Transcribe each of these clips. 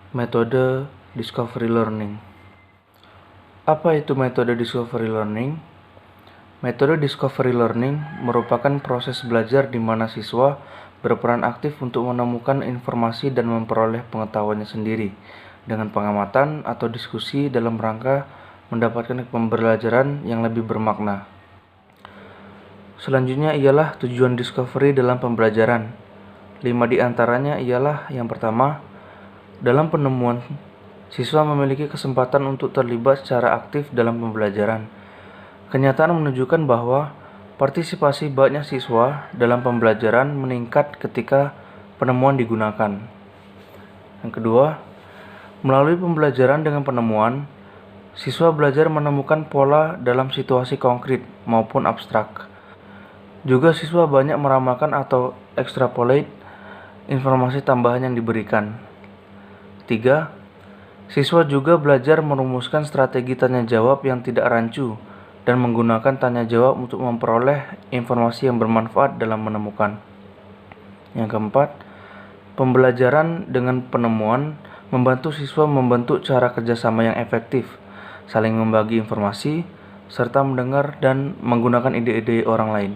Metode Discovery Learning. Apa itu metode Discovery Learning? Metode Discovery Learning merupakan proses belajar di mana siswa berperan aktif untuk menemukan informasi dan memperoleh pengetahuannya sendiri dengan pengamatan atau diskusi dalam rangka mendapatkan pembelajaran yang lebih bermakna. Selanjutnya ialah tujuan discovery dalam pembelajaran. 5 di antaranya ialah yang pertama, dalam penemuan, siswa memiliki kesempatan untuk terlibat secara aktif dalam pembelajaran. Kenyataan menunjukkan bahwa partisipasi banyak siswa dalam pembelajaran meningkat ketika penemuan digunakan. Yang kedua, melalui pembelajaran dengan penemuan, siswa belajar menemukan pola dalam situasi konkret maupun abstrak. Juga siswa banyak meramalkan atau extrapolate informasi tambahan yang diberikan. 3. Siswa juga belajar merumuskan strategi tanya jawab yang tidak rancu dan menggunakan tanya jawab untuk memperoleh informasi yang bermanfaat dalam menemukan. Yang keempat, pembelajaran dengan penemuan membantu siswa membentuk cara kerjasama yang efektif, saling membagi informasi, serta mendengar dan menggunakan ide-ide orang lain.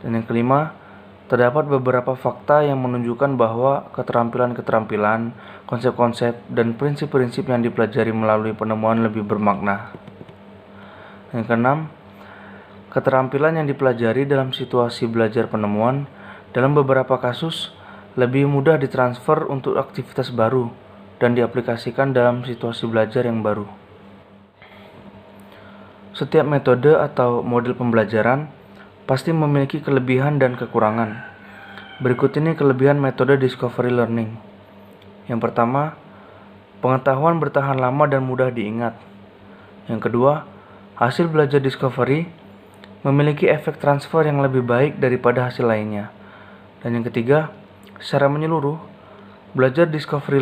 Dan yang kelima, terdapat beberapa fakta yang menunjukkan bahwa keterampilan-keterampilan, konsep-konsep, dan prinsip-prinsip yang dipelajari melalui penemuan lebih bermakna. Yang keenam, keterampilan yang dipelajari dalam situasi belajar penemuan dalam beberapa kasus lebih mudah ditransfer untuk aktivitas baru dan diaplikasikan dalam situasi belajar yang baru. Setiap metode atau model pembelajaran pasti memiliki kelebihan dan kekurangan. Berikut ini kelebihan metode Discovery Learning. Yang pertama, pengetahuan bertahan lama dan mudah diingat. Yang kedua, hasil belajar Discovery memiliki efek transfer yang lebih baik daripada hasil lainnya. Dan yang ketiga, secara menyeluruh, belajar Discovery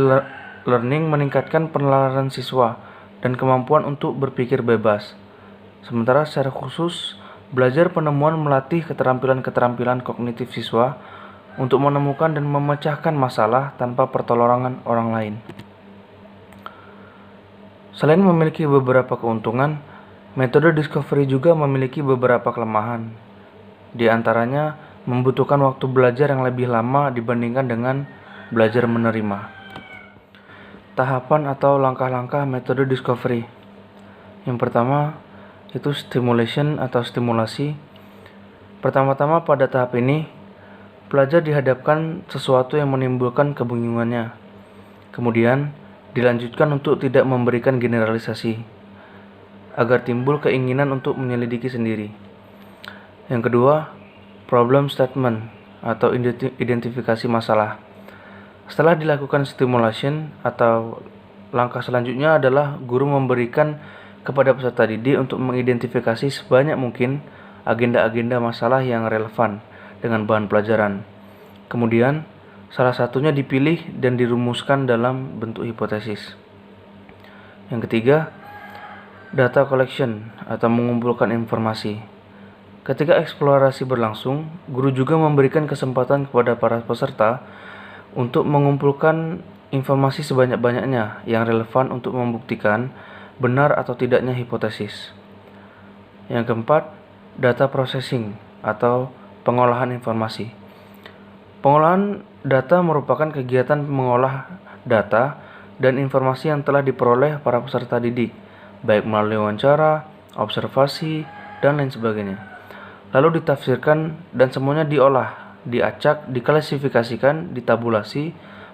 Learning meningkatkan penalaran siswa dan kemampuan untuk berpikir bebas. Sementara secara khusus, belajar penemuan melatih keterampilan-keterampilan kognitif siswa untuk menemukan dan memecahkan masalah tanpa pertolongan orang lain. Selain memiliki beberapa keuntungan, metode discovery juga memiliki beberapa kelemahan. Di antaranya, membutuhkan waktu belajar yang lebih lama dibandingkan dengan belajar menerima. Tahapan atau langkah-langkah metode discovery. Yang pertama, itu stimulation atau stimulasi. Pertama-tama pada tahap ini, pelajar dihadapkan sesuatu yang menimbulkan kebingungannya. Kemudian, dilanjutkan untuk tidak memberikan generalisasi, agar timbul keinginan untuk menyelidiki sendiri. Yang kedua, problem statement atau identifikasi masalah. Setelah dilakukan stimulation atau langkah selanjutnya adalah guru memberikan kepada peserta didik untuk mengidentifikasi sebanyak mungkin agenda-agenda masalah yang relevan dengan bahan pelajaran. Kemudian, salah satunya dipilih dan dirumuskan dalam bentuk hipotesis. Yang ketiga, data collection atau mengumpulkan informasi. Ketika eksplorasi berlangsung, guru juga memberikan kesempatan kepada para peserta untuk mengumpulkan informasi sebanyak-banyaknya yang relevan untuk membuktikan benar atau tidaknya hipotesis. Yang keempat, data processing atau pengolahan informasi. Pengolahan data merupakan kegiatan mengolah data dan informasi yang telah diperoleh para peserta didik, baik melalui wawancara, observasi, dan lain sebagainya. Lalu ditafsirkan dan semuanya diolah, diacak, diklasifikasikan, ditabulasi,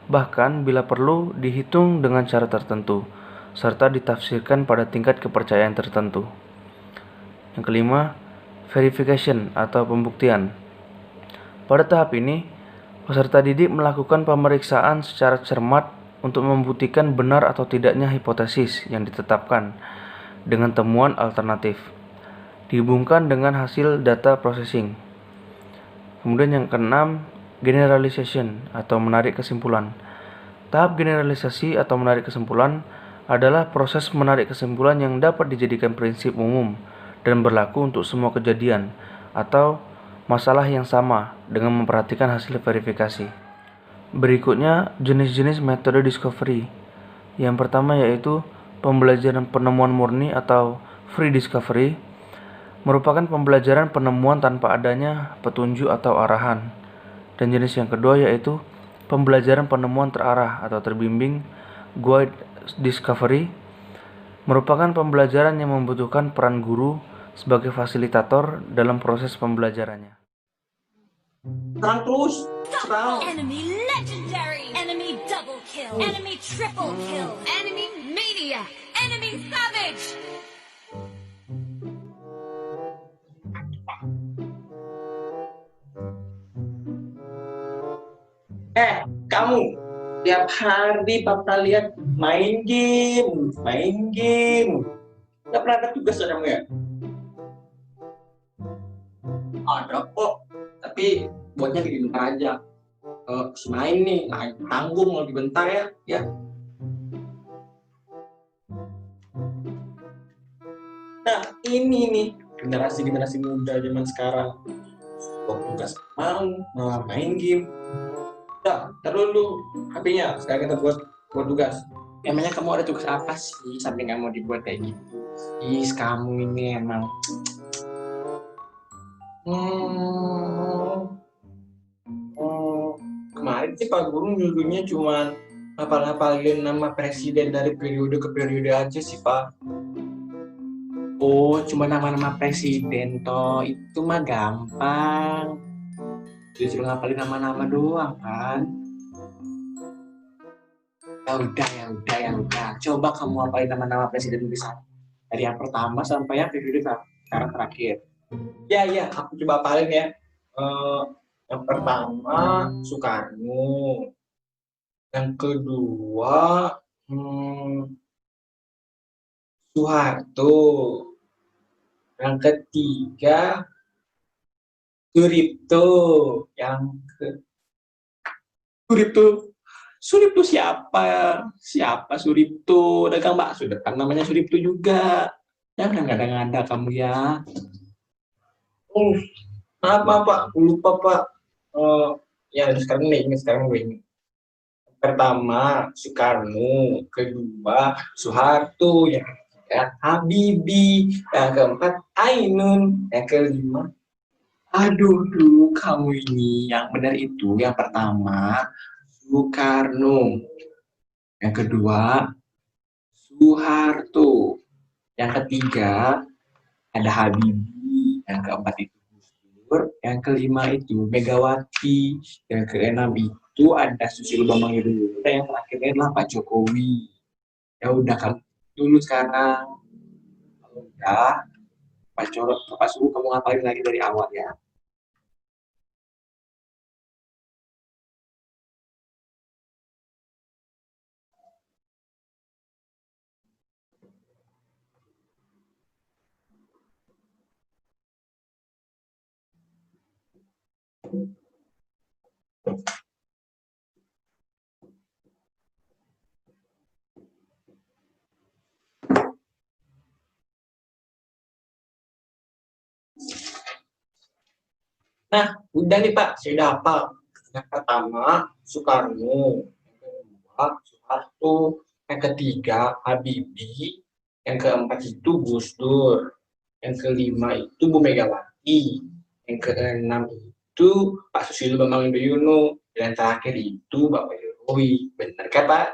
bahkan bila perlu dihitung dengan cara tertentu, serta ditafsirkan pada tingkat kepercayaan tertentu. Yang kelima, verification atau pembuktian. Pada tahap ini, peserta didik melakukan pemeriksaan secara cermat untuk membuktikan benar atau tidaknya hipotesis yang ditetapkan dengan temuan alternatif, dihubungkan dengan hasil data processing. Kemudian yang keenam, generalization atau menarik kesimpulan. Tahap generalisasi atau menarik kesimpulan adalah proses menarik kesimpulan yang dapat dijadikan prinsip umum dan berlaku untuk semua kejadian atau masalah yang sama dengan memperhatikan hasil verifikasi. Berikutnya, jenis-jenis metode discovery. Yang pertama yaitu pembelajaran penemuan murni atau free discovery, merupakan pembelajaran penemuan tanpa adanya petunjuk atau arahan. Dan jenis yang kedua yaitu pembelajaran penemuan terarah atau terbimbing, guided discovery, merupakan pembelajaran yang membutuhkan peran guru sebagai fasilitator dalam proses pembelajarannya. Serang terus, serang. Enemy legendary. Enemy double kill. Enemy triple kill. Enemy mania. Enemy savage. Kamu tiap hari papa lihat main game. Gak pernah ada tugas ada ya? Ada kok, tapi buatnya di bentar aja. Si main nih, tanggung mau dibentar ya. Nah ini nih generasi muda zaman sekarang. Buat tugas mau main game. Udah, taruh dulu HP-nya. Sekarang kita buat tugas. Emangnya kamu ada tugas apa sih sampai nggak mau dibuat kayak gitu? Kamu ini emang. Kemarin sih Pak Guru nyuruhnya cuma hafal-hafalin nama presiden dari periode ke periode aja sih Pak. Oh, cuma nama-nama presiden toh, itu mah gampang. Disuruh ngapalin nama-nama doang kan. Ya udah. Coba kamu hafalin nama-nama presiden bisa. Dari yang pertama sampai yang periode sekarang terakhir. Ya, aku coba hafalin ya. Yang pertama Soekarno. Yang kedua Soeharto. Yang ketiga Suripto. Suripto siapa? Suripto? Dagang bakso depan namanya Suripto juga. Jangan ngada-ngada kamu ya. Maaf Pak, aku lupa Pak. Ya sekarang gue ini. Pertama Soekarno, kedua Soeharto, yang ketiga Habibie, yang keempat Ainun, yang kelima. Aduh, kamu ini yang benar itu yang pertama Soekarno, yang kedua Soeharto, yang ketiga ada Habibie, yang keempat itu Gus Dur, yang kelima itu Megawati, yang keenam itu ada Susilo Bambang Yudhoyono, dan yang terakhirnya adalah Pak Jokowi. Ya udah kamu dulu sekarang. Udah, Pak Suhu kamu ngapain lagi dari awal ya? Nah, udah nih Pak, saya udah hafal. Yang pertama, Soekarno. Yang kedua, Soeharto. Yang ketiga, Habibie. Yang keempat itu Gus Dur. Yang kelima itu Bu Megawati. Yang keenam itu Pak Susilo Bambang Yudhoyono. Dan yang terakhir itu Bapak Jokowi. Benar kan Pak?